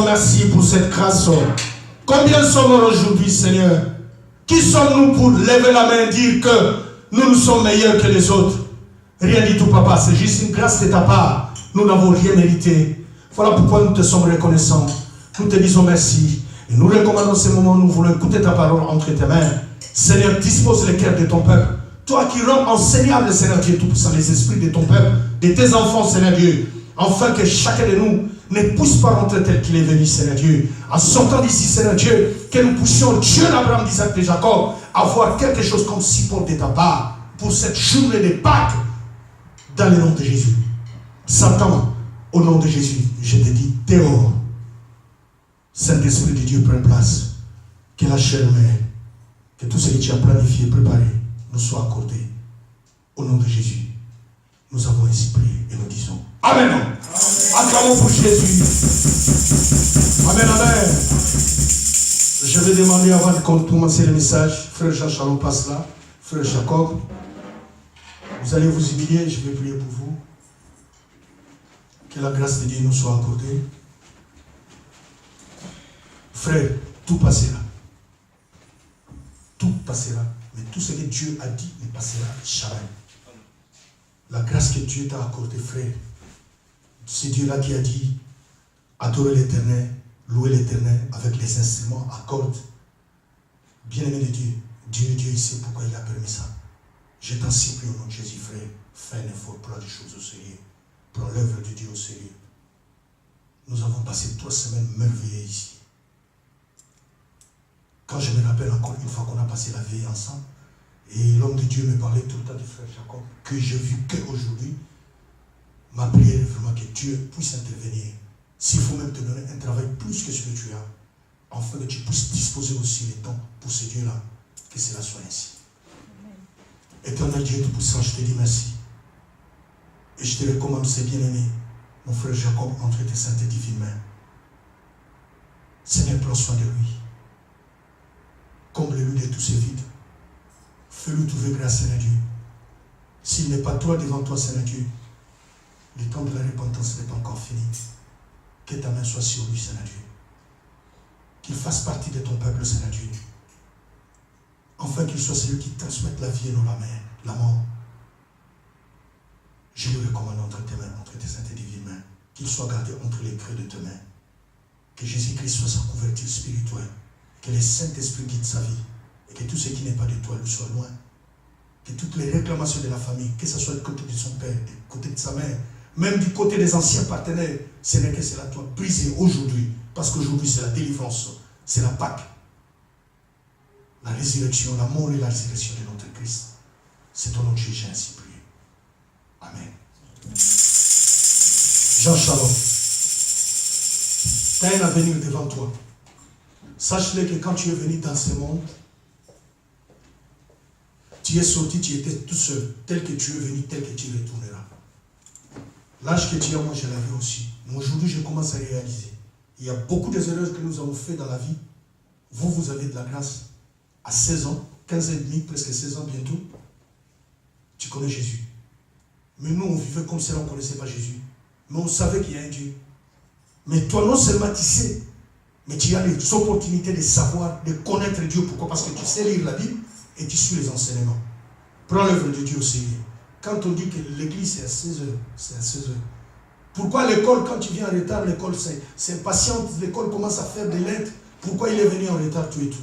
Merci pour cette grâce. Combien sommes-nous aujourd'hui, Seigneur? Qui sommes-nous pour lever la main et dire que nous sommes meilleurs que les autres? Rien du tout, Papa. C'est juste une grâce de ta part. Nous n'avons rien mérité. Voilà pourquoi nous te sommes reconnaissants. Nous te disons merci. Et nous recommandons ces moments où nous voulons écouter ta parole entre tes mains. Seigneur, dispose le cœur de ton peuple. Toi qui rends enseignable, Seigneur Dieu Tout-Puissant, les esprits de ton peuple, de tes enfants, Seigneur Dieu, afin que chacun de nous ne puisse pas rentrer tel qu'il est venu, Seigneur Dieu. En sortant d'ici, Seigneur Dieu, que nous puissions, Dieu d'Abraham, d'Isaac, de Jacob, avoir quelque chose comme support de ta part pour cette journée de Pâques, dans le nom de Jésus. Satan, au nom de Jésus, je te dis, dehors. Saint-Esprit de Dieu, prenne place. Que la chair humaine, que tout ce que tu as planifié, préparé, nous soit accordé. Au nom de Jésus, nous avons ainsi prié et nous disons Amen. Acclamons pour Jésus. Amen, amen. Je vais demander avant de commencer le message, frère Jean Chalon passe là, frère Jacob. Vous allez vous humilier, je vais prier pour vous. Que la grâce de Dieu nous soit accordée. Frère, tout passera. Tout passera. Mais tout ce que Dieu a dit ne passera jamais. La grâce que Dieu t'a accordée, frère, c'est Dieu-là qui a dit adorer l'Éternel, louer l'Éternel avec les instruments à cordes. Bien-aimé de Dieu, Dieu sait pourquoi il a permis ça. Je t'en supplie au nom de Jésus, frère, fais un effort, prends les choses au sérieux. Prends l'œuvre de Dieu au sérieux. Nous avons passé 3 semaines merveilleuses ici. Quand je me rappelle encore une fois qu'on a passé la veille ensemble, et l'homme de Dieu me parlait tout le temps du frère Jacob, que je vis qu'aujourd'hui, ma prière est vraiment que Dieu puisse intervenir. S'il faut même te donner un travail plus que ce que tu as, afin que tu puisses disposer aussi le temps pour ce Dieu-là, que cela soit ainsi. Éternel Dieu Tout-Puissant, je te dis merci. Et je te recommande ces bien-aimés, mon frère Jacob, entre tes saintes et divines mains. Seigneur, prends soin de lui. Comble-lui de tous ses vides. Fais-lui trouver grâce, Seigneur Dieu. S'il n'est pas toi devant toi, Seigneur Dieu, le temps de la repentance n'est pas encore fini. Que ta main soit sur lui, Seigneur Dieu. Qu'il fasse partie de ton peuple, Seigneur Dieu. Enfin qu'il soit celui qui transmette la vie et non la mort. Je lui recommande entre tes mains, entre tes saintes et divines mains, qu'il qu'il soit gardé entre les creux de tes mains. Que Jésus-Christ soit sa couverture spirituelle. Que le Saint-Esprit guide sa vie. Et que tout ce qui n'est pas de toi lui soit loin. Que toutes les réclamations de la famille, que ce soit du côté de son père, du côté de sa mère, même du côté des anciens partenaires, ce n'est que cela doit briser aujourd'hui. Parce qu'aujourd'hui, c'est la délivrance, c'est la Pâque. La résurrection, la mort et la résurrection de notre Christ. C'est au nom de Jésus, j'ai ainsi prié. Amen. Jean Shalom. Tu as un avenir devant toi. Sache-le que quand tu es venu dans ce monde, tu es sorti, tu étais tout seul, tel que tu es venu, tel que tu retourneras. L'âge que tu as, moi je l'avais aussi. Mais aujourd'hui, je commence à réaliser. Il y a beaucoup des erreurs que nous avons faites dans la vie. Vous avez de la grâce. À 16 ans, 15 ans et demi, presque 16 ans bientôt, tu connais Jésus. Mais nous, on vivait comme si on ne connaissait pas Jésus. Mais on savait qu'il y a un Dieu. Mais toi, non seulement tu sais, mais tu as les opportunités de savoir, de connaître Dieu. Pourquoi? Parce que tu sais lire la Bible et tu suis les enseignements. Prends l'œuvre de Dieu au sérieux. Quand on dit que l'église c'est à 16 heures, c'est à 16 heures. Pourquoi l'école, quand tu viens en retard, l'école c'est impatiente, l'école commence à faire des lettres. Pourquoi il est venu en retard, tout et tout?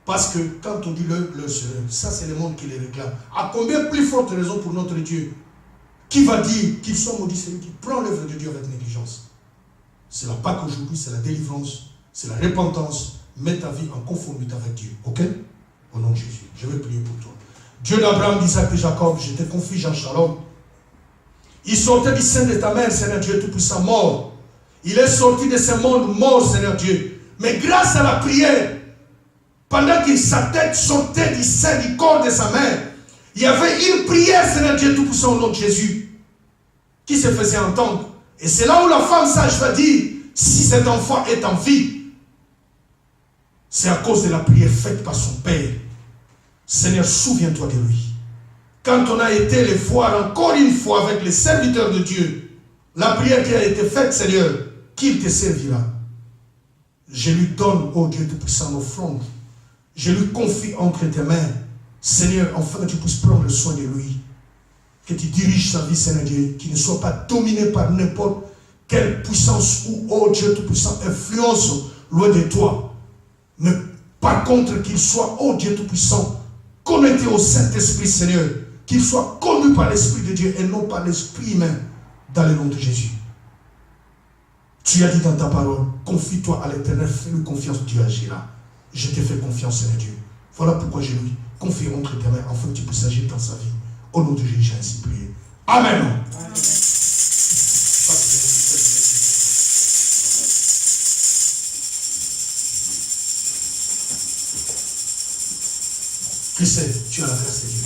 Parce que quand on dit l'heure c'est l'heure, ça c'est le monde qui les réclame. À combien plus forte raison pour notre Dieu? Qui va dire qu'il soit maudit celui qui prend l'œuvre de Dieu avec négligence? C'est la Pâque aujourd'hui, c'est la délivrance, c'est la repentance. Mets ta vie en conformité avec Dieu. Ok? Au nom de Jésus. Je vais prier pour toi. Dieu d'Abraham, d'Isaac et Jacob, je te confie Jean Shalom. Il sortait du sein de ta mère, Seigneur Dieu Tout-Puissant, mort. Il est sorti de ce monde mort, Seigneur Dieu. Mais grâce à la prière, pendant que sa tête sortait du sein du corps de sa mère, il y avait une prière, Seigneur Dieu Tout-Puissant, au nom de Jésus, qui se faisait entendre. Et c'est là où la femme sage va dire, si cet enfant est en vie, c'est à cause de la prière faite par son Père. Seigneur, souviens-toi de lui. Quand on a été les voir encore une fois avec les serviteurs de Dieu, la prière qui a été faite, Seigneur, qu'il te servira. Je lui donne, ô Dieu Tout-Puissant, l'offrande. Je lui confie entre tes mains, Seigneur, afin que tu puisses prendre soin de lui. Que tu diriges sa vie, Seigneur Dieu, qu'il ne soit pas dominé par n'importe quelle puissance ou, ô Dieu Tout-Puissant, influence loin de toi. Mais par contre, qu'il soit, ô Dieu Tout-Puissant, connecté au Saint-Esprit, Seigneur, qu'il soit conduit par l'Esprit de Dieu et non par l'Esprit humain, dans le nom de Jésus. Tu as dit dans ta parole, confie-toi à l'Éternel, fais-lui confiance, Dieu agira. Je te fais confiance, Seigneur Dieu. Voilà pourquoi je lui confie entre tes mains, afin que tu puisses agir dans sa vie. Au nom de Jésus, j'ai ainsi prié. Amen. Amen. Christ, tu as la grâce de Dieu.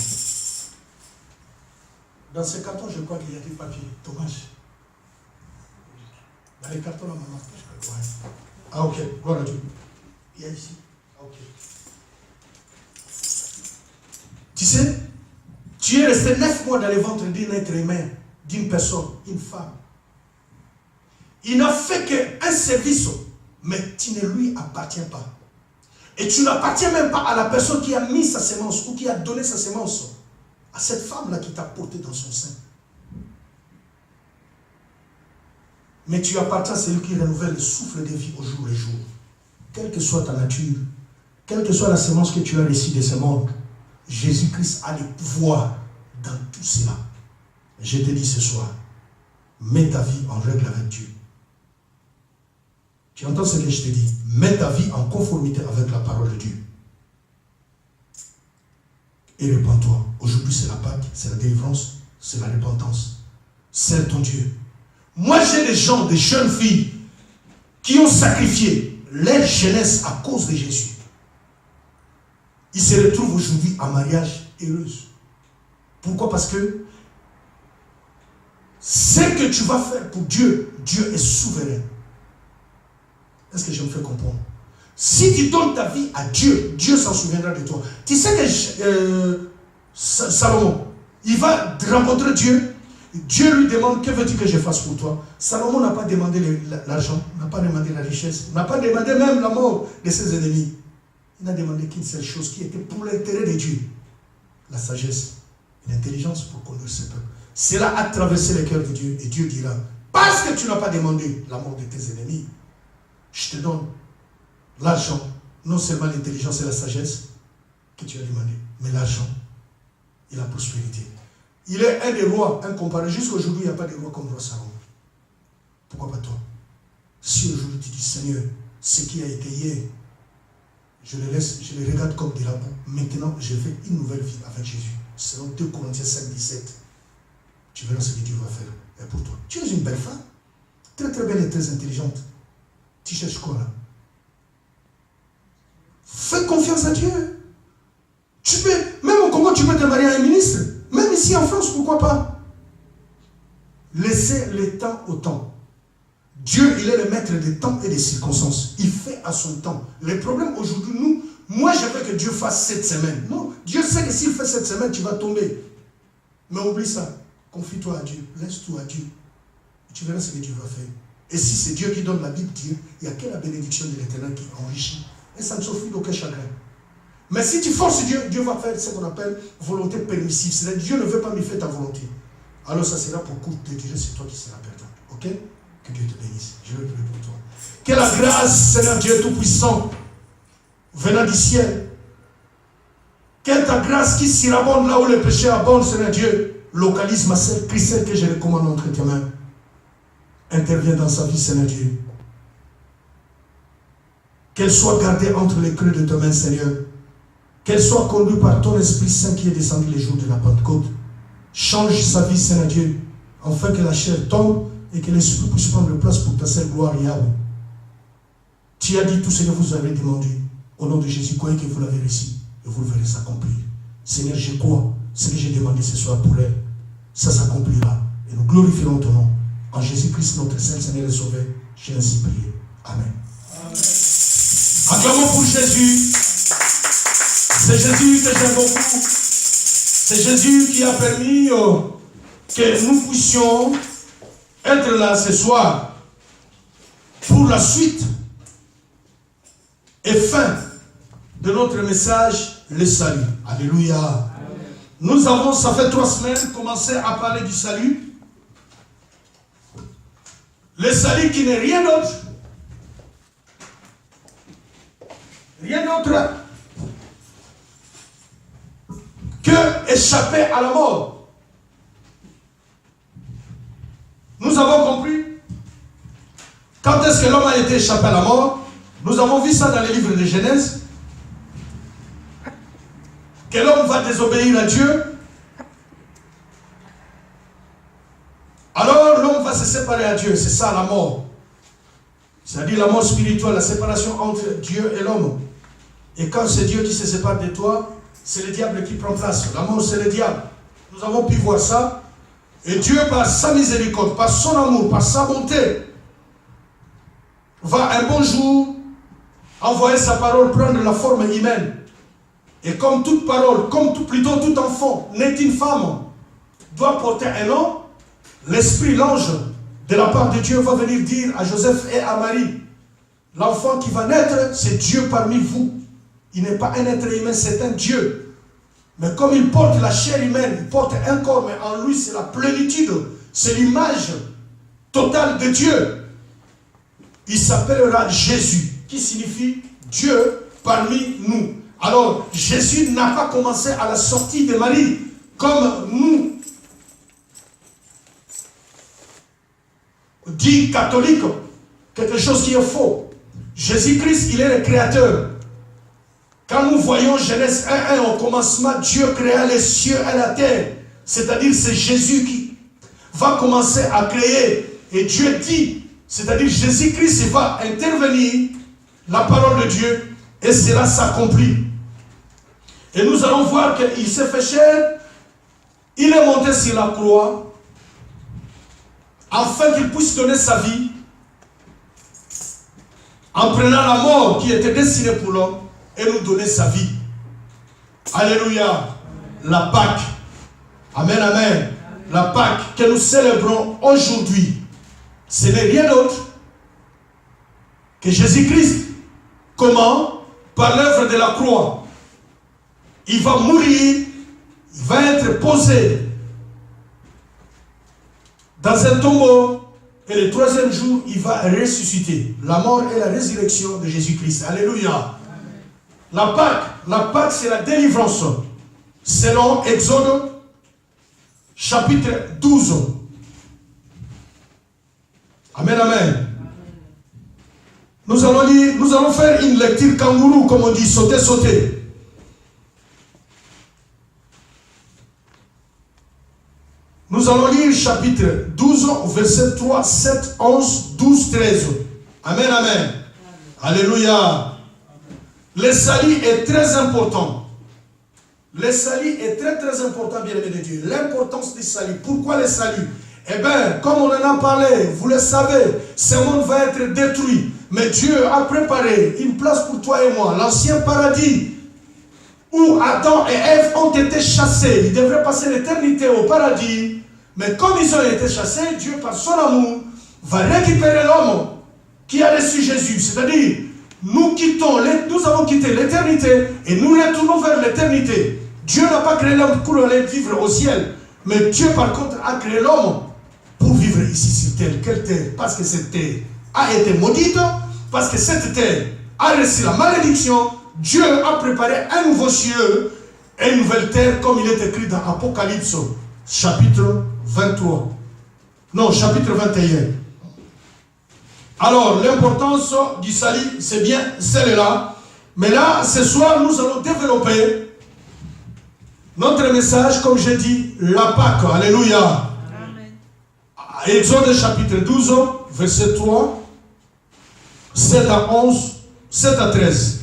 Dans ce carton, je crois qu'il y a du papier. Dommage. Dans les cartons, là, maman, je crois. Ah, ok. Gloire à Dieu. Il y a ici. Ah, ok. Tu sais, tu es resté 9 mois dans le ventre d'un être humain, d'une personne, une femme. Il n'a fait qu'un service, mais tu ne lui appartiens pas. Et tu n'appartiens même pas à la personne qui a mis sa sémence ou qui a donné sa sémence à cette femme-là qui t'a porté dans son sein. Mais tu appartiens à celui qui renouvelle le souffle de vie au jour le jour. Quelle que soit ta nature, quelle que soit la sémence que tu as reçue de ce monde, Jésus-Christ a le pouvoir dans tout cela. Je te dis ce soir, mets ta vie en règle avec Dieu. Tu entends ce que je te dis? Mets ta vie en conformité avec la parole de Dieu. Et répands-toi. Aujourd'hui, c'est la Pâque, c'est la délivrance, c'est la repentance. Sers ton Dieu. Moi, j'ai des gens, des jeunes filles qui ont sacrifié leur jeunesse à cause de Jésus. Ils se retrouvent aujourd'hui en mariage heureuse. Pourquoi? Parce que ce que tu vas faire pour Dieu, Dieu est souverain. Est-ce que je me fais comprendre? Si tu donnes ta vie à Dieu, Dieu s'en souviendra de toi. Tu sais que Salomon, il va rencontrer Dieu. Dieu lui demande, que veux-tu que je fasse pour toi? Salomon n'a pas demandé l'argent, n'a pas demandé la richesse, n'a pas demandé même la mort de ses ennemis. Il n'a demandé qu'une seule chose qui était pour l'intérêt de Dieu. La sagesse, l'intelligence pour conduire ses peuples. Cela a traversé le cœur de Dieu et Dieu dira, pas parce que tu n'as pas demandé la mort de tes ennemis, je te donne l'argent, non seulement l'intelligence et la sagesse que tu as demandé, mais l'argent et la prospérité. Il est un des rois incomparable. Jusqu'à aujourd'hui, il n'y a pas de roi comme roi Salomon. Pourquoi pas toi? Si aujourd'hui tu dis, Seigneur, ce qui a été hier, je le laisse, je le regarde comme de la boue. Maintenant, je fais une nouvelle vie avec Jésus. Selon 2 Corinthiens 5, 17. Tu verras ce que Dieu va faire. Et pour toi, tu es une belle femme. Très très belle et très intelligente. Tu cherches quoi là? Fais confiance à Dieu. Tu peux, même au Congo, tu peux te marier à un ministre. Même ici en France, pourquoi pas? Laissez le temps au temps. Dieu, il est le maître des temps et des circonstances. Il fait à son temps. Le problème aujourd'hui, nous, moi je veux que Dieu fasse cette semaine. Non, Dieu sait que s'il fait cette semaine, tu vas tomber. Mais oublie ça. Confie-toi à Dieu. Laisse-toi à Dieu. Tu verras ce que Dieu va faire. Et si c'est Dieu qui donne, la Bible dit, il n'y a que la bénédiction de l'Éternel qui enrichit. Et ça ne s'offre d'aucun chagrin. Mais si tu forces Dieu, Dieu va faire ce qu'on appelle volonté permissive. C'est-à-dire Dieu ne veut pas me faire ta volonté. Alors ça sera pour courte durée, c'est toi qui seras perdant. Ok? Que Dieu te bénisse. Je vais prier pour toi. Que la grâce, Seigneur Dieu Tout-Puissant, venant du ciel, que ta grâce qui surabonde là où le péché abonde, Seigneur Dieu, localise ma sœur Christelle que je recommande entre tes mains. Interviens dans sa vie, Seigneur Dieu. Qu'elle soit gardée entre les creux de tes mains, Seigneur. Qu'elle soit conduite par ton Esprit Saint qui est descendu les jours de la Pentecôte. Change sa vie, Seigneur Dieu, afin que la chair tombe et que l'Esprit puisse prendre place pour ta seule gloire, Yahweh. Tu as dit tout ce que vous avez demandé. Au nom de Jésus, croyez que vous l'avez reçu et vous le verrez s'accomplir. Seigneur, je crois ce que j'ai demandé ce soir pour elle. Ça s'accomplira. Et nous glorifierons ton nom. En Jésus-Christ, notre Saint Seigneur et Sauveur, j'ai ainsi prié. Amen. Amen. Acclamons pour Jésus. C'est Jésus que j'aime beaucoup. C'est Jésus qui a permis que nous puissions être là ce soir pour la suite et fin de notre message, le salut. Alléluia. Amen. Nous avons, ça fait 3 semaines, commencé à parler du salut. Le salut qui n'est rien d'autre. Rien d'autre que échapper à la mort. Nous avons compris. Quand est-ce que l'homme a été échappé à la mort? Nous avons vu ça dans les livres de Genèse. Que l'homme va désobéir à Dieu. Alors l'homme va se séparer à Dieu. C'est ça la mort. C'est-à-dire la mort spirituelle, la séparation entre Dieu et l'homme. Et quand c'est Dieu qui se sépare de toi, c'est le diable qui prend place. La mort, c'est le diable. Nous avons pu voir ça. Et Dieu, par sa miséricorde, par son amour, par sa bonté, va un bon jour envoyer sa parole prendre la forme humaine. Et comme toute parole, plutôt tout enfant, naît une femme, doit porter un nom, l'esprit, l'ange, de la part de Dieu, va venir dire à Joseph et à Marie, l'enfant qui va naître, c'est Dieu parmi vous. Il n'est pas un être humain, c'est un Dieu. Mais comme il porte la chair humaine, il porte un corps, mais en lui c'est la plénitude, c'est l'image totale de Dieu. Il s'appellera Jésus, qui signifie Dieu parmi nous. Alors, Jésus n'a pas commencé à la sortie de Marie, comme nous, dit catholique, quelque chose qui est faux. Jésus-Christ, il est le créateur. Quand nous voyons Genèse 1:1, au commencement, Dieu créa les cieux et la terre. C'est-à-dire, c'est Jésus qui va commencer à créer. Et Dieu dit, c'est-à-dire Jésus-Christ va intervenir, la parole de Dieu, et cela s'accomplit. Et nous allons voir qu'il s'est fait chair, il est monté sur la croix, afin qu'il puisse donner sa vie, en prenant la mort qui était destinée pour l'homme, et nous donner sa vie. Alléluia. La Pâque. Amen, amen. La Pâque que nous célébrons aujourd'hui, ce n'est rien d'autre que Jésus-Christ. Comment? Par l'œuvre de la croix. Il va mourir, il va être posé dans un tombeau, Et le troisième jour, il va ressusciter. La mort et la résurrection de Jésus-Christ. Alléluia. La Pâque, c'est la délivrance. Selon Exode, chapitre 12. Amen, amen. Nous allons faire une lecture kangourou, comme on dit, sauter, sauter. Nous allons lire chapitre 12, verset 3, 7, 11, 12, 13. Amen, amen. Alléluia. Le salut est très important. Le salut est très très important, bien-aimé de Dieu. L'importance du salut. Pourquoi le salut? Eh bien, comme on en a parlé, vous le savez, ce monde va être détruit. Mais Dieu a préparé une place pour toi et moi. L'ancien paradis où Adam et Ève ont été chassés. Ils devraient passer l'éternité au paradis. Mais comme ils ont été chassés, Dieu, par son amour, va récupérer l'homme qui a reçu Jésus. C'est-à-dire, nous avons quitté l'éternité et nous retournons vers l'éternité. Dieu n'a pas créé l'homme pour aller vivre au ciel. Mais Dieu, par contre, a créé l'homme pour vivre ici sur terre. Quelle terre? Parce que cette terre a été maudite, parce que cette terre a reçu la malédiction. Dieu a préparé un nouveau ciel et une nouvelle terre, comme il est écrit dans Apocalypse, chapitre 23. Non, chapitre 21. Alors, l'importance du salut, c'est bien celle-là. Mais là, ce soir, nous allons développer notre message, comme j'ai dit, la Pâque. Alléluia. Amen. Exode chapitre 12, verset 3, 7 à 11, 7 à 13.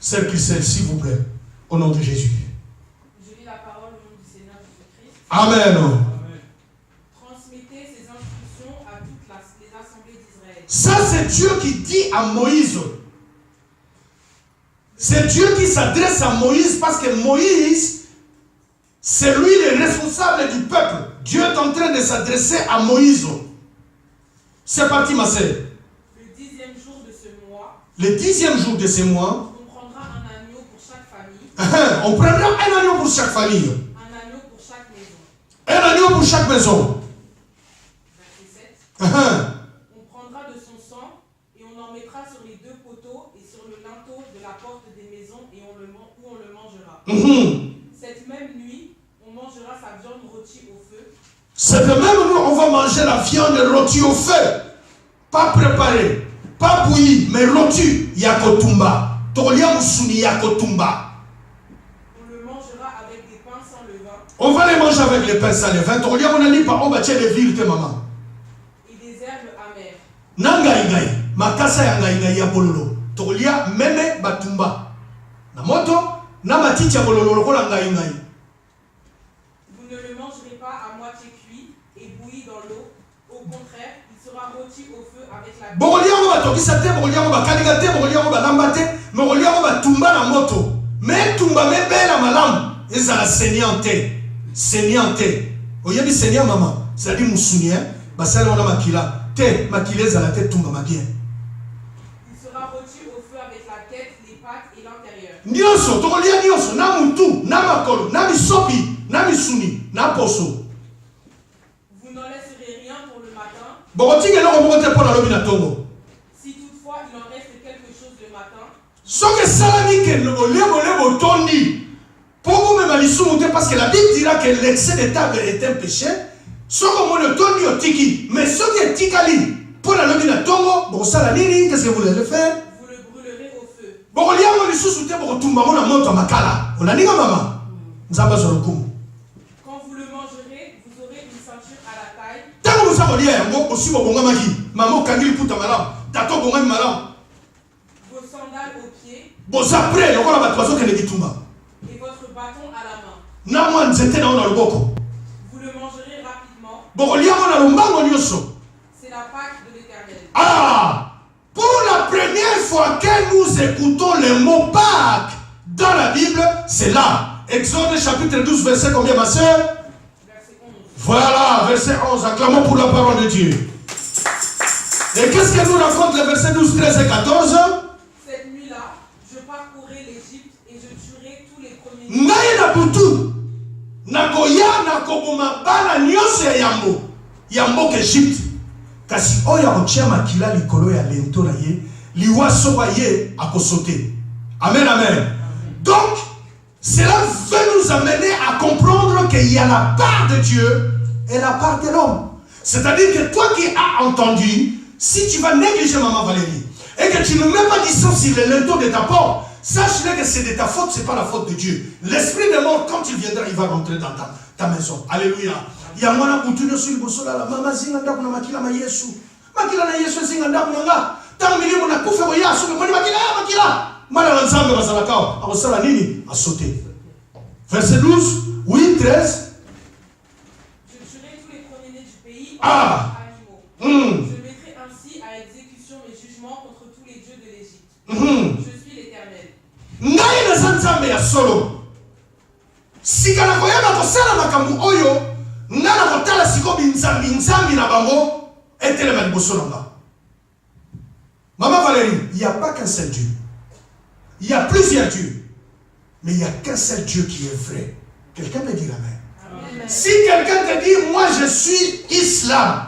Celle qui sait, s'il vous plaît, au nom de Jésus. Je lis la parole au nom du Seigneur Jésus-Christ. Amen. Transmettez ces instructions à toutes les assemblées d'Israël. Ça, c'est Dieu qui dit à Moïse. C'est Dieu qui s'adresse à Moïse parce que Moïse, c'est lui le responsable du peuple. Dieu est en train de s'adresser à Moïse. C'est parti, ma sœur. Le 10e jour de ce mois. Le 10e jour de ce mois. On prendra un agneau pour chaque famille. On prendra un agneau pour chaque famille. Un agneau pour chaque maison. Un agneau pour chaque maison. Verset 7. On prendra de son sang et on en mettra sur les deux poteaux et sur le linteau de la porte des maisons et où on le mangera. Cette même nuit, on mangera sa viande rôtie au feu. Cette même nuit, on va manger la viande rôtie au feu. Pas préparée, pas bouillie, mais rôtie. Yakotumba. Tolia Musuni Yakotumba. On le mangera avec des pains sans levain. On va les manger avec les pains sans levain. Tolia on a dit par on bâtit des villes que maman. Et des herbes amères. Nangaïgaï. Makasa yangaïgaï ya bololo. Tolia meme batumba. Namoto. Namatiti ya bololo lokola ngaïgaï. Vous ne le mangerez pas à moitié cuit et bouilli dans l'eau. Au contraire, il sera rôti au feu avec la Boliamo batokisa te, boliamo bakaliga te, boliamo balamba te, mais boliamo batumba na moto. Mais tumba me bela malam. Ezala saignante. Saignante. Oyebi saignant maman. C'est-à-dire musuni hein. Basala on a makila. Te makila ezala te tumba ma bien. Il sera rôti au feu avec la tête, les pattes et l'intérieur. Nyoso, tokolia nyoso, na mutu, na makolo, na misopi, na misuni, na poso. Vous n'en laisserez rien pour le matin. Bokotinga eloko moko te mpo na lobi na tongo. Si toutefois il en reste quelque chose le matin. Soki esalami ke lebo tondi mpo bomema lisumu te parce que la Bible dira que l'excès de table est un péché. Soki omoni otondi otiki, mais soki etikali mpo na lobi na tongo bokosala nini? Qu'est-ce que vous voulez le faire? Vous le brûlerez au feu. Bokoliango lisusu te bokotumbango na moto ya makala. Olaninga mama? Nzambe azwa lokumu. Quand vous le mangerez, vous aurez une ceinture à la taille. Tango boza kolia yango osi bobongamaki mama okangi liputa malamu tata obongami malamu. Vos sandales aux pieds. Boza pre lokola bato bazokende kitumba. Et votre bâton à la main. Na mwa nzete na yo na loboko. Vous le mangerez rapidement. Bokoliango na lombango nyonso. C'est la Pâque de l'Éternel. Ah! Pour la première fois que nous écoutons le mot Pâques dans la Bible, c'est là. Exode chapitre 12, verset combien, ma soeur? Verset 11. Voilà, verset 11. Acclamons pour la parole de Dieu. Et qu'est-ce que nous raconte le verset 12, 13 et 14? Cette nuit-là, je parcourais l'Égypte et je tuerai tous les premiers-nés. Naye na butu. Nakoya nakoboma bana nyonso ya yambo. Il y a mboka Égypte. Kasi oya otia makila likolo ya lento na ye, liwa soba ye akosote. Amen, amen. Donc, cela veut nous amener à comprendre qu'il y a la part de Dieu et la part de l'homme. C'est-à-dire que toi qui as entendu, si tu vas négliger Maman Valérie et que tu ne mets pas distance sur le linteau de ta porte, sache-le que c'est de ta faute, ce n'est pas la faute de Dieu. L'esprit de mort, quand il viendra, il va rentrer dans ta maison. Alléluia. Il y a moi qui suis sur le bosso là, maman zinganda kuna makila ma Yesu. Makila na Yesu zinganda kuna. Tant milieu na kufa ya sur le makila. Mala nzambe bazalaka, akosala nini? A sauter. Verset 12, oui, 13. Je tuerai tous les premiers-nés du pays animaux. Je mettrai ainsi à exécution mes jugements contre tous les dieux de l'Égypte. Je suis l'Éternel. Ngai na nzambe ya solo. Sikala koyeba kosala makambo oyo, ngana kotala siko binzambi na bango, etelema liboso na nga. Maman Valérie, il n'y a pas qu'un seul Dieu. Il y a plusieurs dieux. Mais il n'y a qu'un seul Dieu qui est vrai. Quelqu'un peut dire amen. Amen. Si quelqu'un te dit, moi je suis islam,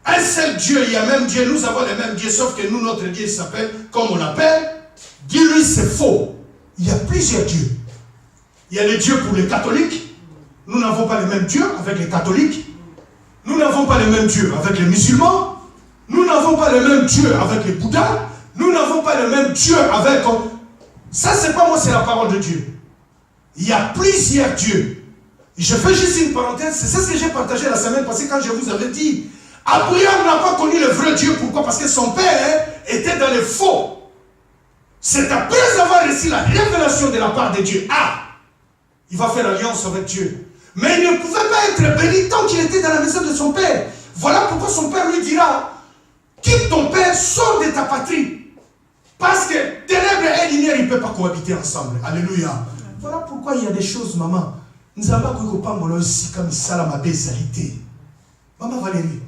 un seul Dieu, il y a même Dieu, nous avons les mêmes dieux, sauf que nous, notre Dieu s'appelle, comme on l'appelle, dis-lui c'est faux. Il y a plusieurs dieux. Il y a les dieux pour les catholiques. Nous n'avons pas les mêmes dieux avec les catholiques. Nous n'avons pas les mêmes dieux avec les musulmans. Nous n'avons pas les mêmes dieux avec les bouddhas. Nous n'avons pas le même Dieu avec... Ça, c'est pas moi, c'est la parole de Dieu. Il y a plusieurs dieux. Je fais juste une parenthèse. C'est ce que j'ai partagé la semaine passée quand je vous avais dit. Abraham n'a pas connu le vrai Dieu. Pourquoi? Parce que son père était dans les faux. C'est après avoir reçu la révélation de la part de Dieu. Il va faire alliance avec Dieu. Mais il ne pouvait pas être béni tant qu'il était dans la maison de son père. Voilà pourquoi son père lui dira, quitte ton père, sors de ta patrie. Parce que ténèbres et lumière, ils ne peuvent pas cohabiter ensemble. Alléluia. Voilà pourquoi il y a des choses, maman. Nous avons pas aussi comme ça, la bézalité. Maman Valérie,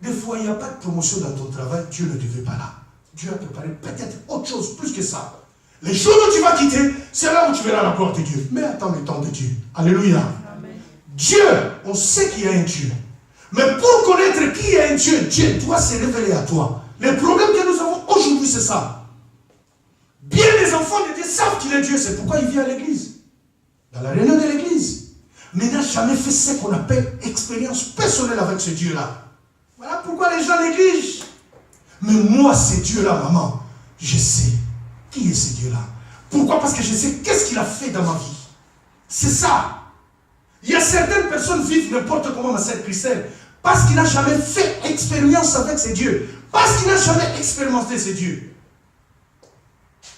des fois, il n'y a pas de promotion dans ton travail. Dieu ne te veut pas là. Dieu a préparé peut-être autre chose plus que ça. Les jours où tu vas quitter, c'est là où tu verras la gloire de Dieu. Mais attends le temps de Dieu. Alléluia. Amen. Dieu, on sait qu'il y a un Dieu. Mais pour connaître qui est un Dieu, Dieu doit se révéler à toi. Le problème que nous avons aujourd'hui, c'est ça. Bien les enfants de Dieu savent qu'il est Dieu, c'est pourquoi il vient à l'église. Dans la réunion de l'église. Mais il n'a jamais fait ce qu'on appelle expérience personnelle avec ce Dieu-là. Voilà pourquoi les gens négligent. Mais moi, ce Dieu-là, maman, je sais qui est ce Dieu-là. Pourquoi? Parce que je sais qu'est-ce qu'il a fait dans ma vie. C'est ça. Il y a certaines personnes qui vivent n'importe comment, ma sœur Christelle, parce qu'il n'a jamais fait expérience avec ces dieux. Parce qu'il n'a jamais expérimenté ces dieux.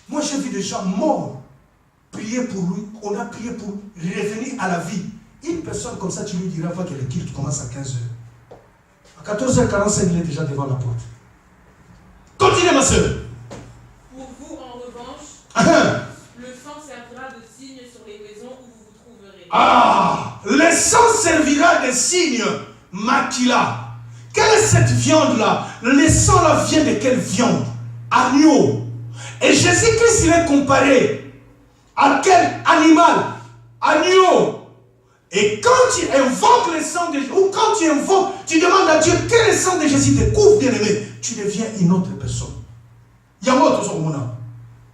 Moi, j'ai vu des gens morts, prier pour lui, on a prié pour revenir à la vie. Une personne comme ça, tu lui diras pas que le culte commence à 15h. À 14h45, il est déjà devant la porte. Continuez, ma soeur. Pour vous, en revanche, le sang servira de signe sur les maisons où vous vous trouverez. Le sang servira de signe, Makila. Quelle est cette viande-là? Le sang là vient de quelle viande? Agneau. Et Jésus-Christ, il est comparé à quel animal? Agneau. Et quand tu invoques le sang de Jésus, ou quand tu invoques, tu demandes à Dieu que le sang de Jésus te couvre, bien aimé, tu deviens une autre personne. Il y a autre chose.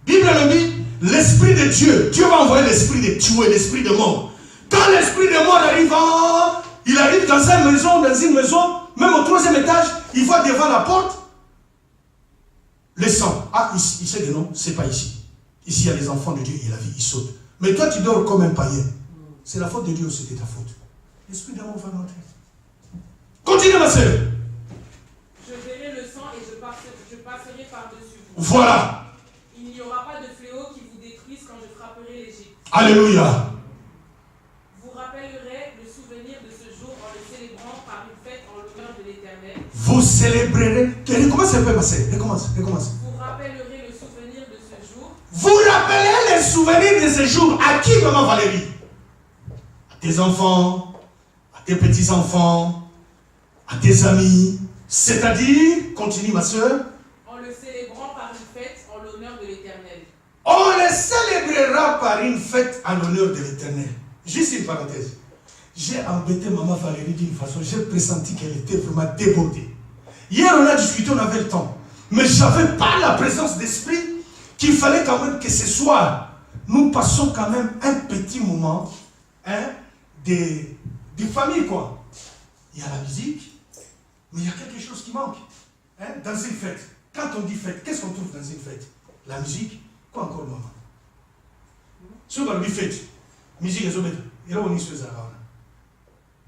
Bible nous dit, l'esprit de Dieu, Dieu va envoyer l'esprit de tuer, l'esprit de mort. Quand l'esprit de mort arrive, il arrive dans une maison, même au 3e étage, il voit devant la porte le sang. Ici, il sait que non, c'est pas ici. Ici, il y a les enfants de Dieu et la vie, ils sautent. Mais toi, tu dors comme un païen. C'est la faute de Dieu ou c'était ta faute? L'esprit de mort va rentrer. Continue, ma soeur. Je verrai le sang et je passerai par-dessus vous. Voilà. Il n'y aura pas de fléau qui vous détruise quand je frapperai l'Égypte. Alléluia. Vous rappellerez le souvenir de ce jour en le célébrant par une fête en l'honneur de l'Éternel. Vous célébrerez. Recommence un peu, ma soeur. Recommence. Vous rappellerez le souvenir de ce jour. Vous rappelez les souvenirs de ce jour. À qui, maman Valérie? À tes enfants, à tes petits-enfants, à tes amis. C'est-à-dire, continue ma soeur. En le célébrant par une fête en l'honneur de l'Éternel. On les célébrera par une fête en l'honneur de l'Éternel. Juste une parenthèse. J'ai embêté maman Valérie d'une façon, j'ai pressenti qu'elle était vraiment débordée. Hier, on a discuté, on avait le temps. Mais je n'avais pas la présence d'esprit qu'il fallait quand même que ce soir, nous passons quand même un petit moment de famille, quoi. Il y a la musique, mais il y a quelque chose qui manque. Dans une fête, quand on dit fête, qu'est-ce qu'on trouve dans une fête? La musique, quoi encore, maman? Si on dit fête, musique, il y a une chose à voir.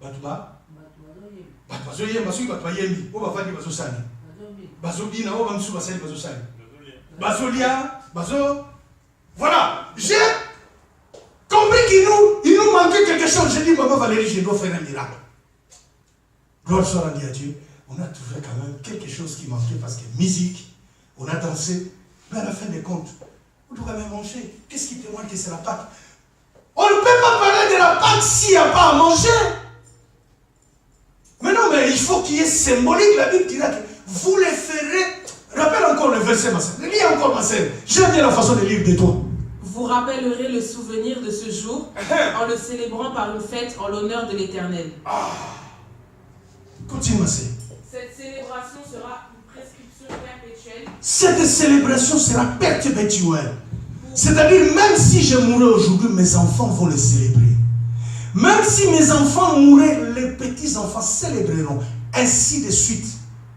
Batouba, Batouazoye, Basui, Batouayemi, on va faire des Bazosani. Bazobina, on va me souvenir de Bazosani. Bazolia, Bazo. Voilà, j'ai compris qu'il nous manquait quelque chose. J'ai dit, maman Valérie, je dois faire un miracle. Gloire soit rendue à Dieu. On a trouvé quand même quelque chose qui manquait parce que musique, on a dansé, mais à la fin des comptes, on doit même manger. Qu'est-ce qui témoigne que c'est la Pâque? On ne peut pas parler de la Pâque s'il n'y a pas à manger. Mais non, mais il faut qu'il y ait symbolique. La Bible dira que vous les ferez. Rappelle encore le verset, ma sœur. Lis encore, ma sœur. J'aime bien la façon de lire de toi. Vous rappellerez le souvenir de ce jour en le célébrant par une fête en l'honneur de l'Éternel. Continue, ma sœur. Cette célébration sera une prescription perpétuelle. Cette célébration sera perpétuelle. C'est-à-dire, même si je mourrais aujourd'hui, mes enfants vont le célébrer. Même si mes enfants mourraient, les petits-enfants célébreront. Ainsi de suite.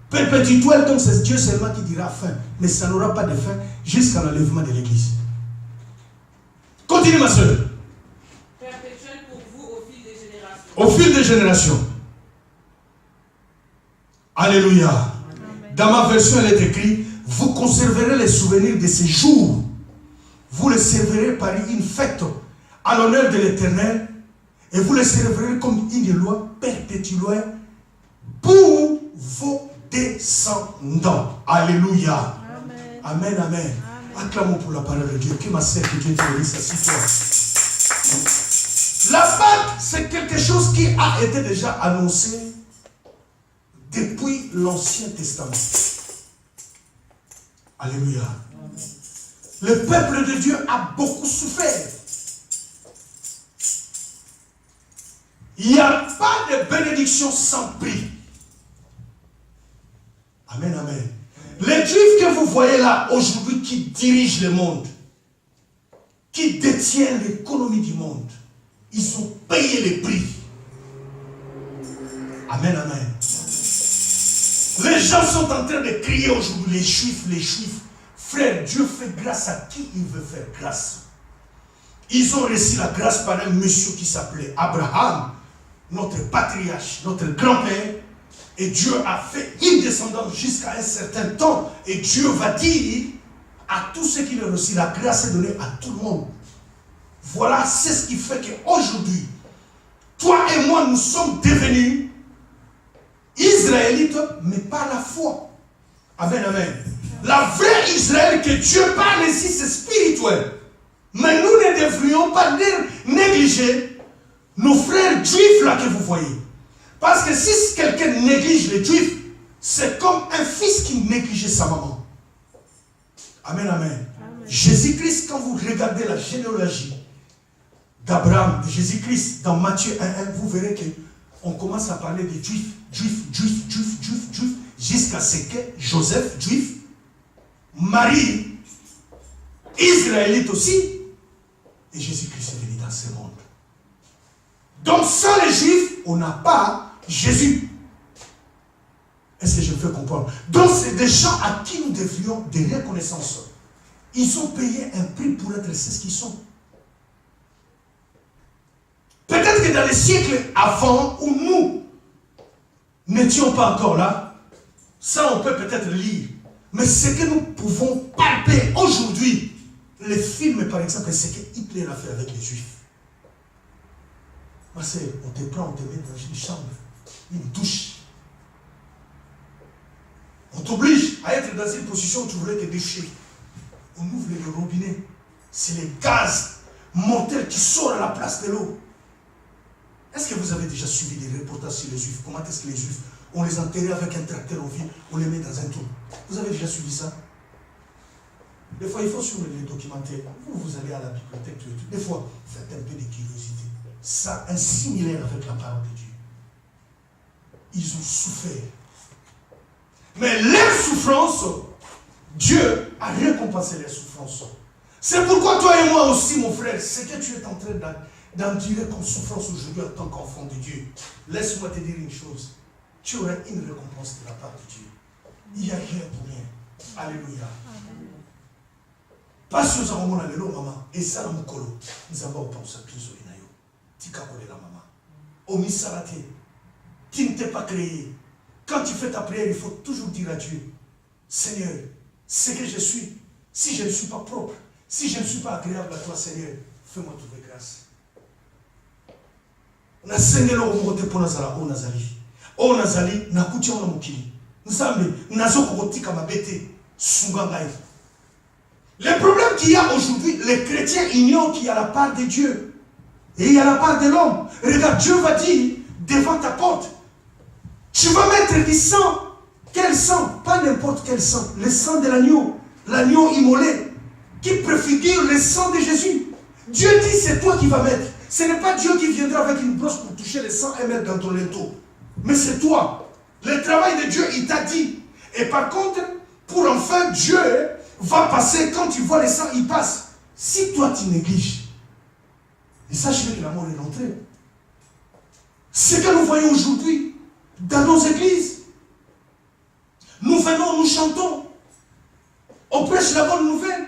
Perpétuel, donc c'est Dieu seulement qui dira fin. Mais ça n'aura pas de fin jusqu'à l'enlèvement de l'Église. Continue, ma soeur. Perpétuel pour vous au fil des générations. Au fil des générations. Alléluia. Amen. Dans ma version, elle est écrite, vous conserverez les souvenirs de ces jours. Vous les servirez par une fête à l'honneur de l'Éternel. Et vous les servirez comme une loi perpétuelle pour vos descendants. Alléluia. Amen. Amen, amen. Acclamons pour la parole de Dieu. Que ma sœur, que Dieu te bénisse, assis-toi. La Pâque, c'est quelque chose qui a été déjà annoncé depuis l'Ancien Testament. Alléluia. Amen. Le peuple de Dieu a beaucoup souffert. Il n'y a pas de bénédiction sans prix. Amen, amen. Les Juifs que vous voyez là aujourd'hui qui dirigent le monde, qui détiennent l'économie du monde, ils ont payé les prix. Amen, amen. Les gens sont en train de crier aujourd'hui, les Juifs. Frère, Dieu fait grâce à qui il veut faire grâce. Ils ont reçu la grâce par un monsieur qui s'appelait Abraham, notre patriarche, notre grand-père. Et Dieu a fait une descendance jusqu'à un certain temps. Et Dieu va dire à tous ceux qui l'ont reçu, la grâce est donnée à tout le monde. Voilà, c'est ce qui fait qu'aujourd'hui, toi et moi, nous sommes devenus Israélites, mais par la foi. Amen, amen. La vraie Israël que Dieu parle ici, c'est spirituel. Mais nous ne devrions pas négliger nos frères juifs là que vous voyez. Parce que si quelqu'un néglige les juifs, c'est comme un fils qui négligeait sa maman. Amen, amen. Amen. Jésus-Christ, quand vous regardez la généalogie d'Abraham, de Jésus-Christ, dans Matthieu 1.1, vous verrez qu'on commence à parler des juifs, jusqu'à ce que Joseph, juif, Marie, israélite aussi, et Jésus-Christ est venu dans ce monde. Donc sans les juifs, on n'a pas Jésus. Est-ce que je me fais comprendre? Donc c'est des gens à qui nous devrions des reconnaissances. Ils ont payé un prix pour être ce qu'ils sont. Peut-être que dans les siècles avant, où nous n'étions pas encore là, ça on peut peut-être lire. Mais ce que nous pouvons palper aujourd'hui, les films par exemple, c'est ce que Hitler a fait avec les Juifs. On te prend, on te met dans une chambre, une douche. On t'oblige à être dans une position où tu voulais te déchirer. On ouvre le robinet. C'est le gaz mortel qui sort à la place de l'eau. Est-ce que vous avez déjà suivi des reportages sur les Juifs? Comment est-ce que les Juifs, on les enterrait avec un tracteur au vide, on les met dans un trou? Vous avez déjà suivi ça? Des fois, il faut suivre les documentaires. Vous allez à la bibliothèque, des fois, faites un peu de curiosité. ça a un similaire avec la parole de Dieu. Ils ont souffert. Mais leur souffrance, Dieu a récompensé les souffrances. C'est pourquoi toi et moi aussi, mon frère, ce que tu es en train d'endurer comme souffrance aujourd'hui en tant qu'enfant de Dieu, laisse-moi te dire une chose. Tu auras une récompense de la part de Dieu. Il n'y a rien pour rien. Alléluia. Parce que nous avons mon allélo, maman. Et ça, nous avons nous avons pensé plus au Inayo. Tika kole la maman. Omi sarate. Tu ne t'es pas créé. Quand tu fais ta prière, il faut toujours dire à Dieu, Seigneur, ce que je suis, si je ne suis pas propre, si je ne suis pas agréable à toi, Seigneur, fais-moi trouver grâce. On a sengelo omote pour Nazara, o Nazali. O Nazali, na kutia ona mukili. Nzambe, nazo kokotika mabete, sungangai. Le problème qu'il y a aujourd'hui, les chrétiens ignorent qu'il y a la part de Dieu. Et il y a la part de l'homme. Regarde, Dieu va dire, devant ta porte, tu vas mettre du sang. Quel sang? Pas n'importe quel sang. Le sang de l'agneau immolé, qui préfigure le sang de Jésus. Dieu dit, c'est toi qui vas mettre. Ce n'est pas Dieu qui viendra avec une brosse pour toucher le sang et mettre dans ton linteau. Mais c'est toi. Le travail de Dieu, il t'a dit. Et par contre, pour enfin, Dieu va passer, quand tu vois le sang, il passe. Si toi, tu négliges, et sache que la mort est rentrée. Ce que nous voyons aujourd'hui, dans nos églises, nous venons, nous chantons, on prêche la bonne nouvelle,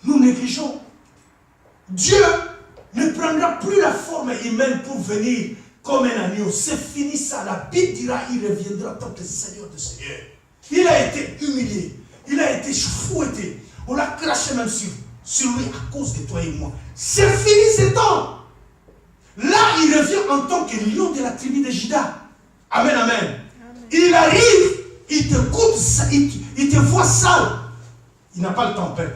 nous négligeons. Dieu ne prendra plus la forme humaine pour venir comme un agneau. C'est fini ça. La Bible dira, il reviendra tant que Seigneur de Seigneur. Il a été humilié, il a été fouetté, on l'a craché même sur lui à cause de toi et moi. C'est fini ce temps. Là, il revient en tant que lion de la tribu de Juda. Amen, amen. Amen. Il arrive, il te coûte, il te voit sale. Il n'a pas le temps, père.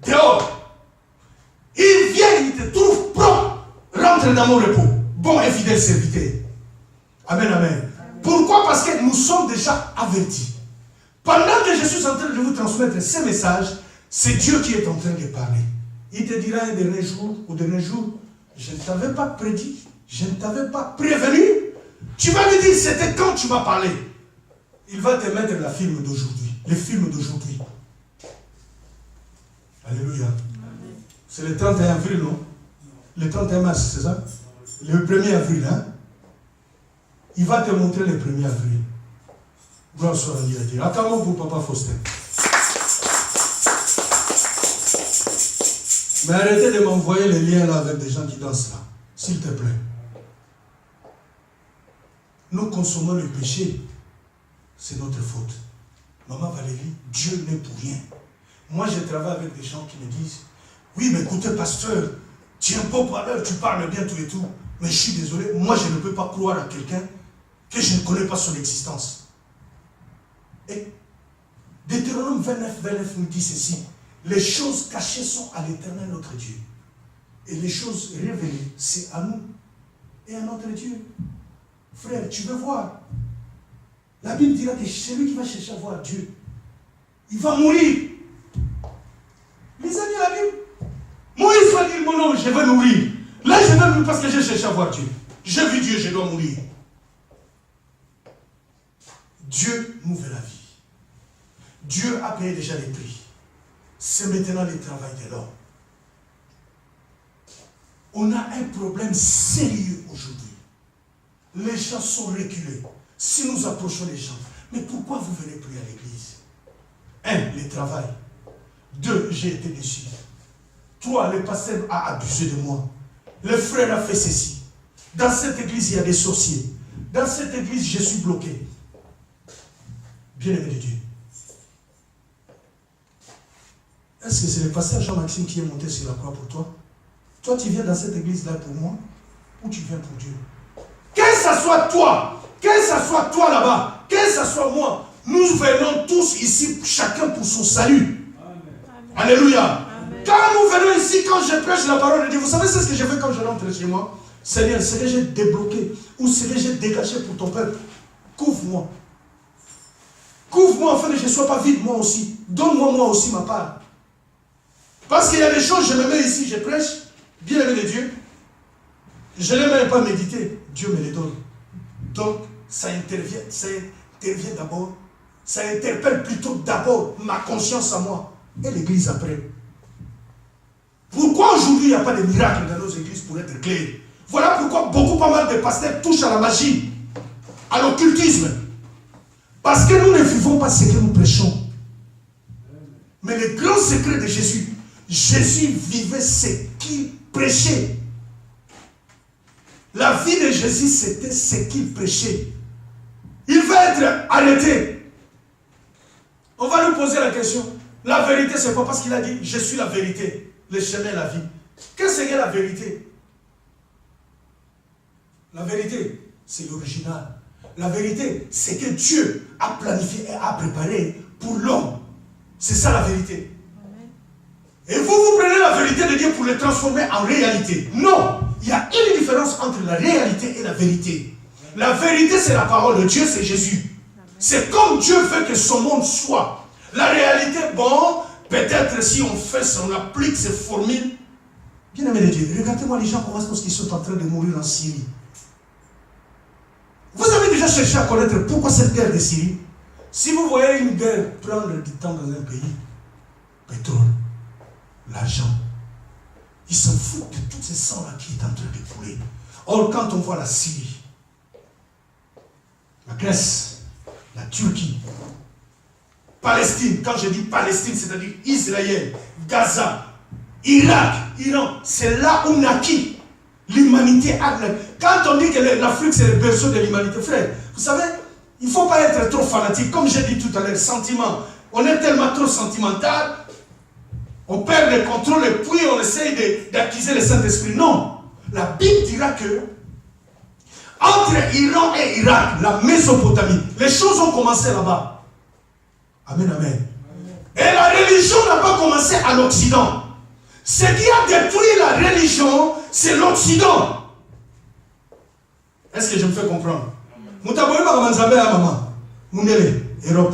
Dehors. Il vient, il te trouve propre. Rentre dans mon repos. Bon et fidèle serviteur. Amen, amen, amen. Pourquoi? Parce que nous sommes déjà avertis. Pendant que je suis en train de vous transmettre ces messages, c'est Dieu qui est en train de parler. Il te dira un dernier jour ou dernier jour, je ne t'avais pas prédit, je ne t'avais pas prévenu. Tu vas lui dire, c'était quand tu m'as parlé. Il va te mettre la film d'aujourd'hui, le film d'aujourd'hui. Alléluia. C'est le 31 avril, non? Le 31 mars, c'est ça? Le 1er avril, hein? Il va te montrer le 1er avril. Gloire soit à Dieu. Attends-moi pour Papa Faustin. Mais arrêtez de m'envoyer les liens là avec des gens qui dansent là. S'il te plaît. Nous consommons le péché. C'est notre faute. Maman Valérie, Dieu n'est pour rien. Moi, je travaille avec des gens qui me disent, oui, mais écoutez, pasteur, tu es un bon parleur, tu parles bien tout et tout. Mais je suis désolé, moi, je ne peux pas croire à quelqu'un que je ne connais pas son existence. Et Deutéronome 29 nous dit ceci. Les choses cachées sont à l'Éternel notre Dieu. Et les choses révélées, c'est à nous et à notre Dieu. Frère, tu veux voir. La Bible dira que celui qui va chercher à voir Dieu, il va mourir. Les amis, la Bible. Moïse va dire, mon nom, je vais mourir. Là, je vais mourir parce que j'ai cherché à voir Dieu. J'ai vu Dieu, je dois mourir. Dieu nous veut la vie. Dieu a payé déjà les prix. C'est maintenant le travail de l'homme. On a un problème sérieux aujourd'hui. Les gens sont reculés. Si nous approchons les gens, mais pourquoi vous venez prier à l'église? 1, le travail. 2, j'ai été déçu. 3, le pasteur a abusé de moi. Le frère a fait ceci. Dans cette église, il y a des sorciers. Dans cette église, je suis bloqué. Bien-aimé de Dieu. Est-ce que c'est le pasteur Jean-Maxime qui est monté sur la croix pour toi? Toi, tu viens dans cette église-là pour moi ou tu viens pour Dieu? Que ce soit toi, que ce soit toi là-bas, que ce soit moi, nous venons tous ici, chacun pour son salut. Amen. Alléluia. Amen. Quand nous venons ici, quand je prêche la parole de Dieu, vous savez ce que je fais quand je rentre chez moi? Seigneur, ce que j'ai débloqué ou ce que j'ai dégagé pour ton peuple, couvre-moi. Couvre-moi afin que je ne sois pas vide moi aussi. Donne-moi moi aussi ma part. Parce qu'il y a des choses, je me mets ici, je prêche, bien aimé de Dieu. Je n'ai même pas médité. Dieu me les donne. Donc, ça intervient d'abord. Ça interpelle plutôt d'abord ma conscience à moi. Et l'église après. Pourquoi aujourd'hui il n'y a pas de miracles dans nos églises pour être clair? Voilà pourquoi pas mal de pasteurs touchent à la magie, à l'occultisme. Parce que nous ne vivons pas ce que nous prêchons. Mais le grand secret de Jésus, Jésus vivait ce qu'il prêchait. La vie de Jésus, c'était ce qu'il prêchait. Il va être arrêté. On va lui poser la question. La vérité, c'est pas parce qu'il a dit, je suis la vérité, le chemin, la vie. Qu'est-ce que c'est la vérité? La vérité, c'est l'original. La vérité, c'est que Dieu a planifié et a préparé pour l'homme. C'est ça la vérité. Amen. Et vous prenez la vérité de Dieu pour le transformer en réalité. Non, il y a une différence entre la réalité et la vérité. La vérité, c'est la parole de Dieu, c'est Jésus. C'est comme Dieu veut que son monde soit. La réalité, bon, peut-être si on fait, si on applique ces formules. Bien aimé de Dieu, regardez-moi les gens comment ils sont en train de mourir en Syrie. Vous avez déjà cherché à connaître pourquoi cette guerre de Syrie? Si vous voyez une guerre prendre du temps dans un pays, pétrole, l'argent, ils s'en foutent de tous ces sangs-là qui est en train de couler. Or, quand on voit la Syrie, la Grèce, la Turquie, Palestine, quand je dis Palestine, c'est-à-dire Israël, Gaza, Irak, Iran, c'est là où naquit l'humanité. Quand on dit que l'Afrique c'est le berceau de l'humanité, frère, vous savez, il ne faut pas être trop fanatique. Comme j'ai dit tout à l'heure, sentiment. On est tellement trop sentimental, on perd le contrôle et puis on essaye d'acquiser le Saint-Esprit. Non, la Bible dira que entre Iran et Irak, la Mésopotamie, les choses ont commencé là-bas. Amen, amen. Et la religion n'a pas commencé à l'Occident. Ce qui a détruit la religion, c'est l'Occident. Est-ce que je me fais comprendre? Europe.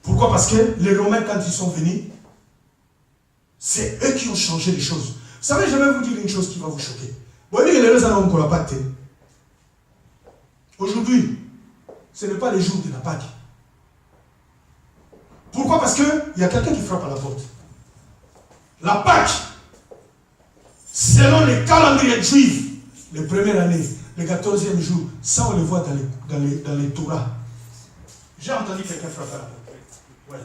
Pourquoi? Parce que les Romains, quand ils sont venus, c'est eux qui ont changé les choses. Vous savez, je vais vous dire une chose qui va vous choquer. Aujourd'hui, ce n'est pas les jours de la Pâque. Pourquoi? Parce qu'il y a quelqu'un qui frappe à la porte. La Pâque, selon les calendriers juifs, les premières années, le 14e jour, ça on le voit dans les Torahs. J'ai entendu quelqu'un frapper à la porte. Ouais.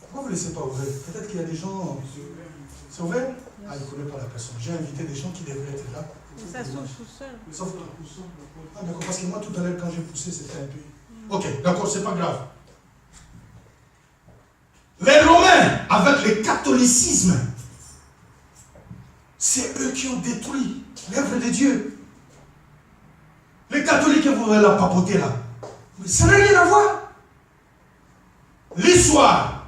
Pourquoi vous ne laissez pas ouvrir? Peut-être qu'il y a des gens... C'est ouvert? Ah, il ne connaît pas la personne. J'ai invité des gens qui devraient être là. Ça s'ouvre tout seul. Ah d'accord, parce que moi tout à l'heure quand j'ai poussé, c'était un peu... Ok, d'accord, c'est pas grave. Les Romains, avec le catholicisme, c'est eux qui ont détruit l'œuvre de Dieu. Les catholiques, vous voyez la papauté là. Mais ça n'a rien à voir. L'histoire,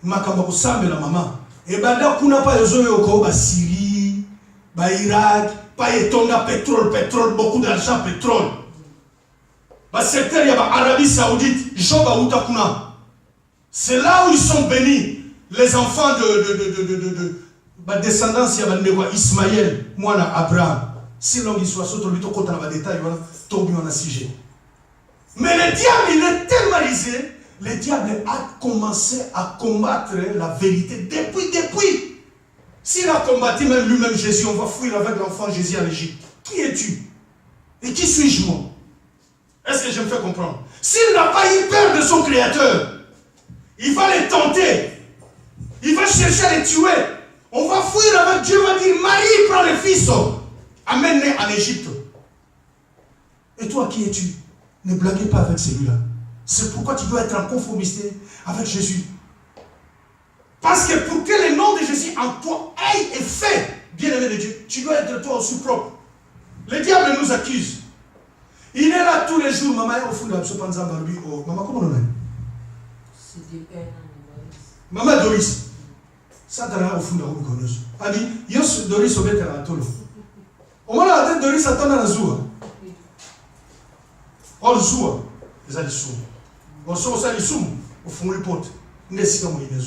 Makamba la maman. Et banda kuna pas yozo ba Syrie, ba Irak, pas etonga pétrole, beaucoup d'argent pétrole. Ba secteur ya ba Arabie Saoudite, joba utakuna. C'est là où ils sont bénis, les enfants de descendance ya Ismaël, moi Abraham. Si l'homme soit sauté lui toko dans les détails, tombe en sujet. Mais le diable, il est tellement risé. Le diable a commencé à combattre la vérité depuis. S'il a combattu même lui-même Jésus, on va fuir avec l'enfant Jésus en Égypte. Qui es-tu? Et qui suis-je moi? Est-ce que je me fais comprendre? S'il n'a pas eu peur de son Créateur, il va les tenter. Il va chercher à les tuer. On va fuir avec Dieu, va dire, Marie, prends le fils, amène-le en Égypte. Et toi, qui es-tu? Ne blaguez pas avec celui-là. C'est pourquoi tu dois être en conformité avec Jésus. Parce que pour que le nom de Jésus en toi ait effet, bien-aimé de Dieu, tu dois être toi aussi propre. Le diable nous accuse. Il est là tous les jours. Maman, au fond de la Barbie. Maman, comment on est? Maman Doris. Ça, t'as là au fond de la roue. Elle dit, Yos Doris au bête à la tolo. Au moins, la tête Doris attend dans la zoua. Oh, le zoua. Les a des sous. On sort ça, les sous. Au fond, les potes. N'est-ce pas moi, il est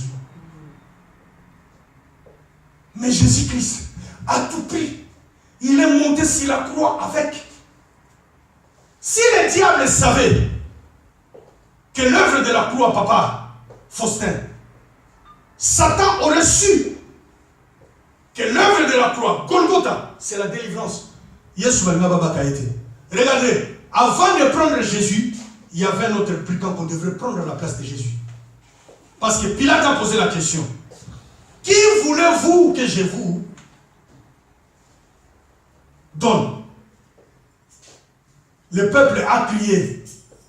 Mais Jésus-Christ a tout pris. Il est monté sur la croix avec. Si le diable savait que l'œuvre de la croix, papa, Faustin, Satan aurait su que l'œuvre de la croix, Golgotha, c'est la délivrance. Regardez, avant de prendre Jésus, il y avait un autre brigand qu'on devrait prendre à la place de Jésus. Parce que Pilate a posé la question. Qui voulez-vous que je vous donne? Le peuple a crié,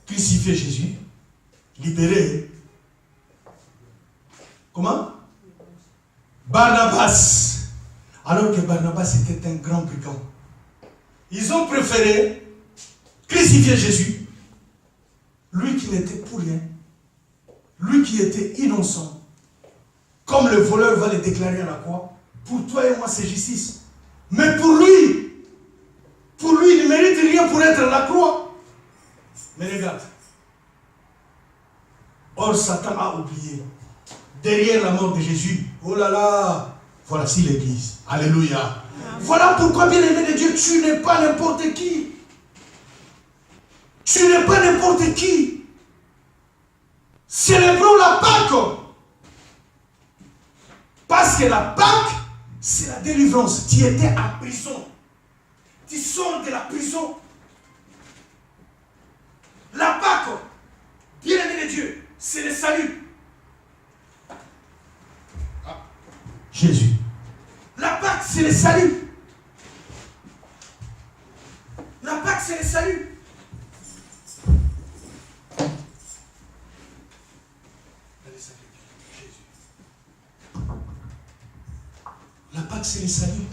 crucifiez Jésus, libérez. Comment? Barnabas. Alors que Barnabas était un grand brigand. Ils ont préféré crucifier Jésus, lui qui n'était pour rien, lui qui était innocent. Comme le voleur va le déclarer à la croix, pour toi et moi c'est justice. Mais pour lui, il ne mérite rien pour être à la croix. Mais regarde. Or Satan a oublié. Derrière la mort de Jésus, oh là là, voici l'église. Alléluia. Amen. Voilà pourquoi, bien aimé de Dieu, tu n'es pas n'importe qui. Tu n'es pas n'importe qui. Célébrons la Pâque. Parce que la Pâque, c'est la délivrance. Tu étais en prison. Tu sors de la prison. La Pâque, bien aimé de Dieu, c'est le salut. Jésus. La Pâque, c'est le salut. La Pâque, c'est le salut. La Pâque, c'est le salut.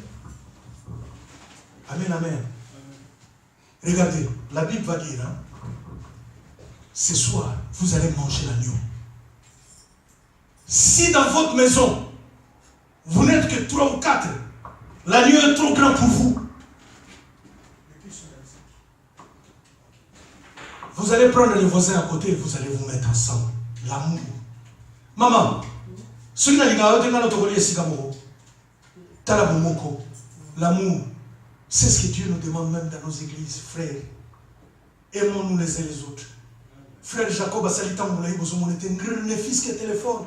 Amen, amen. Regardez, la Bible va dire, hein, ce soir, vous allez manger l'agneau. Si dans votre maison, vous n'êtes que 3 ou 4, l'agneau est trop grand pour vous. Vous allez prendre les voisins à côté et vous allez vous mettre ensemble. L'amour. Maman, l'amour, c'est ce que Dieu nous demande même dans nos églises, frères. Aimons-nous les uns les autres. Frère Jacob a sali tant moulay besoin était un fils qui téléphone.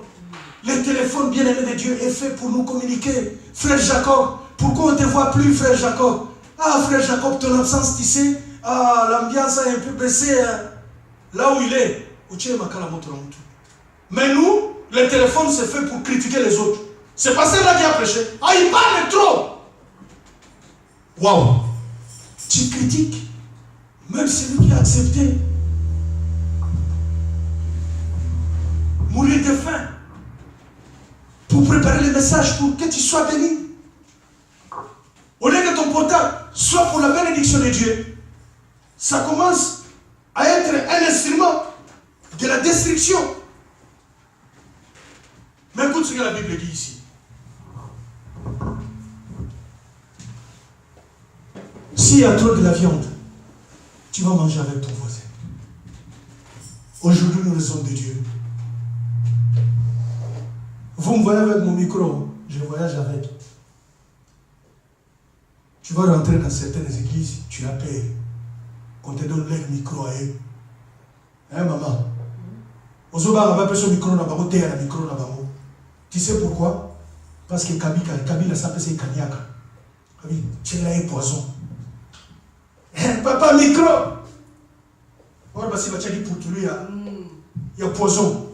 Le téléphone bien-aimé de Dieu est fait pour nous communiquer. Frère Jacob, pourquoi on ne te voit plus, frère Jacob? Ah, frère Jacob, ton absence, tu sais, ah, l'ambiance a un peu baissé. Hein. Là où il est, mais nous, le téléphone, c'est fait pour critiquer les autres. C'est pas celle-là qui a prêché. Ah, il parle trop. Waouh. Tu critiques. Même celui qui a accepté. Mourir de faim. Pour préparer le message pour que tu sois béni. Au lieu que ton portable soit pour la bénédiction de Dieu, ça commence à être un instrument de la destruction. Mais écoute ce que la Bible dit ici. S'il y a trop de la viande, tu vas manger avec ton voisin. Aujourd'hui, nous raisons de Dieu. Vous me voyez avec mon micro, je voyage avec. Tu vas rentrer dans certaines églises, tu as peur qu'on te donne leur micro à eux. Hein, maman? Tu sais pourquoi? Parce que Kabila s'appelle Kanyaka. Tu es là un poison. Papa, micro! Pour lui, il y a poison.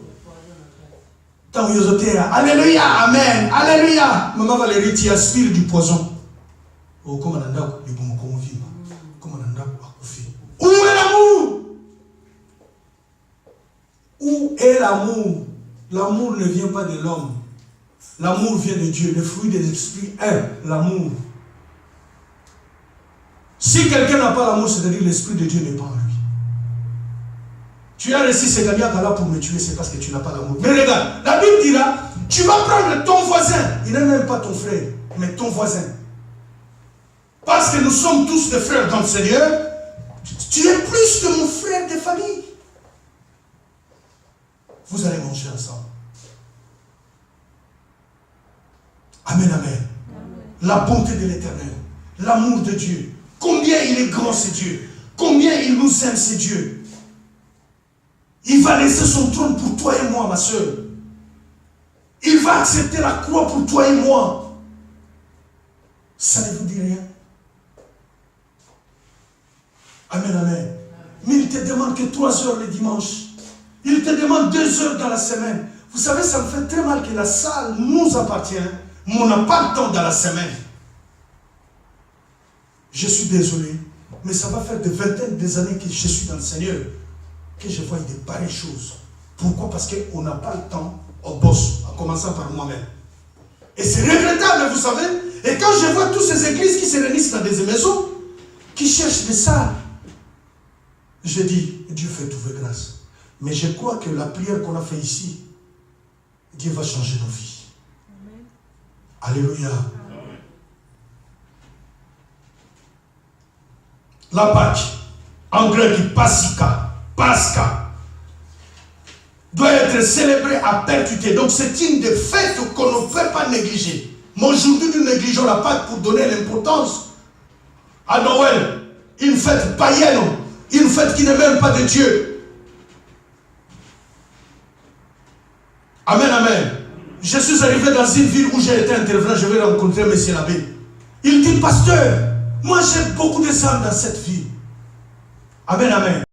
Alléluia, amen, alléluia. Maman Valérie, tu aspires du poison. Oh, comment on a où est l'amour? Où est l'amour? L'amour ne vient pas de l'homme. L'amour vient de Dieu. Le fruit des esprits est l'amour. Si quelqu'un n'a pas l'amour, c'est-à-dire l'esprit de Dieu n'est pas en lui. Tu as réussi ces gagnants là pour me tuer, c'est parce que tu n'as pas l'amour. Mais regarde, la Bible dira, tu vas prendre ton voisin. Il n'est même pas ton frère, mais ton voisin. Parce que nous sommes tous des frères dans le Seigneur. Tu es plus que mon frère de famille. Vous allez manger ensemble. Amen, amen. la bonté de l'Éternel, l'amour de Dieu. Combien il est grand, c'est Dieu. Combien il nous aime, c'est Dieu. Il va laisser son trône pour toi et moi, ma soeur. Il va accepter la croix pour toi et moi. Ça ne vous dit rien? Amen, amen. Mais il te demande que 3 heures le dimanche. Il te demande 2 heures dans la semaine. Vous savez, ça me fait très mal que la salle nous appartient, mais on n'a pas le temps dans la semaine. Je suis désolé, mais ça va faire des vingtaines d'années que je suis dans le Seigneur, que je vois de pareilles choses. Pourquoi? Parce qu'on n'a pas le temps au boss, en commençant par moi-même. Et c'est regrettable, vous savez. Et quand je vois toutes ces églises qui se réunissent dans des maisons, qui cherchent des salles, je dis, Dieu fait trouver grâce. Mais je crois que la prière qu'on a fait ici, Dieu va changer nos vies. Amen. Alléluia. Amen. La Pâque, en grec, Pascha, doit être célébrée à perpétuité. Donc c'est une des fêtes qu'on ne peut pas négliger. Mais aujourd'hui, nous négligeons la Pâque pour donner l'importance à Noël. Une fête païenne, une fête qui n'est même pas de Dieu. Amen, amen. Je suis arrivé dans une ville où j'ai été intervenant, je vais rencontrer M. l'abbé. Il dit, pasteur, moi j'ai beaucoup de sang dans cette ville. Amen, amen.